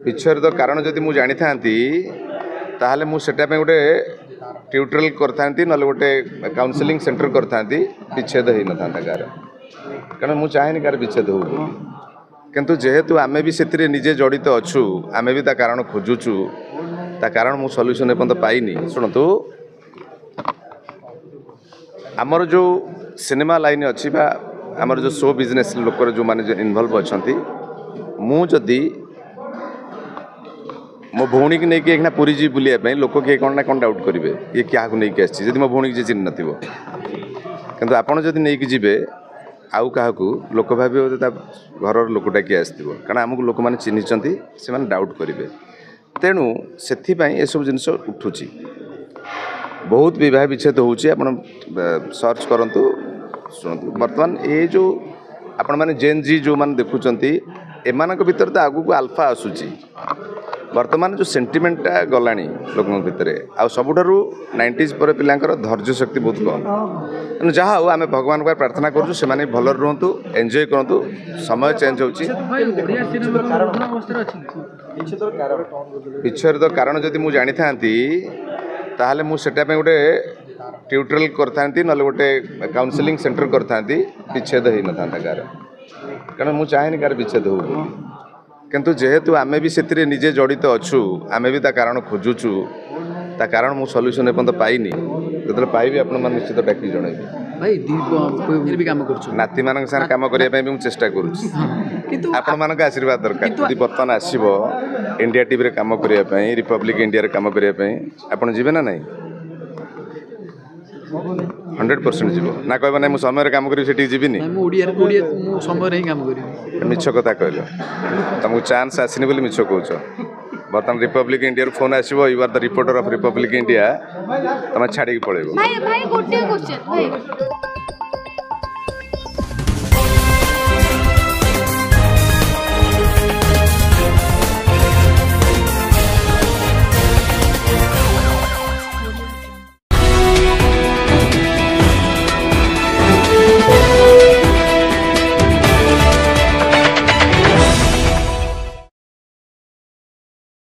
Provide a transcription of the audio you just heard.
विच्छेद कारण जदि मुझे जानी था ताहले मु सेटा पे गोटे ट्यूटोरियल करथांती नले गोटे काउंसलिंग सेंटर करथांती विच्छेद हो न था गार कारण मुझे चाहे गार विच्छेद हो किंतु जेहेतु आमे भी से निजे जड़ित अच्छु आमे भी ता कारण खोजुचु ता कारण मु सॉल्यूशन एपर्यंत पाइनी शुणु आमर जो सिनेमा लाइन अच्छी बा आमर जो शो बिजनेस लोक जो माने इनवॉल्व अच्छा मु जदि मो भौणी की नहीं कि पुरी जी बुलाया लोक किए कौन ना कौन डाउट करेंगे ये क्या नहीं आसी मो भौणी की चिन्ह नथिबो किंतु आपण जदि नहीं कि जीवे आउ क्या लोक भावे घर लोकटा किए आसो कारण आमको लोक मैंने चिन्हिंट से डाउट करेंगे तेणु से सब जिन उठुची बहुत विवाह विच्छेद होची आपण सर्च करंतु शुणु बर्तमान ये जो आपण माने जेन जी जो माने देखुचंती एमानक भीतर तो आगु को अल्फा आसुची वर्तमान जो सेंटिमेंटा गलानी लोकों भितर आ सबुठारु 90s पर पिलांकर धैर्य शक्ति बहुत कम तेणु जहाँ हो आम भगवान को प्रार्थना करूँ से भल रुहतु एंजॉय करूँ समय चेंज होची विच्छेद कारण जदि मुझे जानी था ताहले मु सेटा पे गोटे ट्यूटोरियल करथांती नले गोटे काउंसलिंग सेंटर करथांती विच्छेद हो न था गार कारण मुझे चाहे गार विच्छेद हो किंतु जेहेतु आमे भी से निजे जड़ित अच्छु आमे भी ता कारण खोजुचु ता कारण मु सॉल्यूशन एपर्यंत पाइनी जो पाइबी आपण मन निश्चित डाकी जणैबी भाई दीप भी काम करछु नाती मानक साथ काम करिया पे भी चेष्टा करूछि किंतु आपण मानक आशीर्वाद दरकार यदि बर्तमान आसीबो इंडिया टीवी रे काम करिया पे रिपब्लिक इंडिया रे काम करिया पे आपण जीवे ना नहीं 100% जीव ना कहबा ना मु समय रे काम करी सेठी जीविनी मु ओडिया मु समय रे काम करी मिछ कथा कहलो तुमको चांस आसीनी बोली मिछ कहउछ बर्तमान रिपब्लिक इंडिया फोन आसीबो you are the reporter of Republic India तमे छाड़ी के पळेबो भाई गोटे क्वेश्चन भाई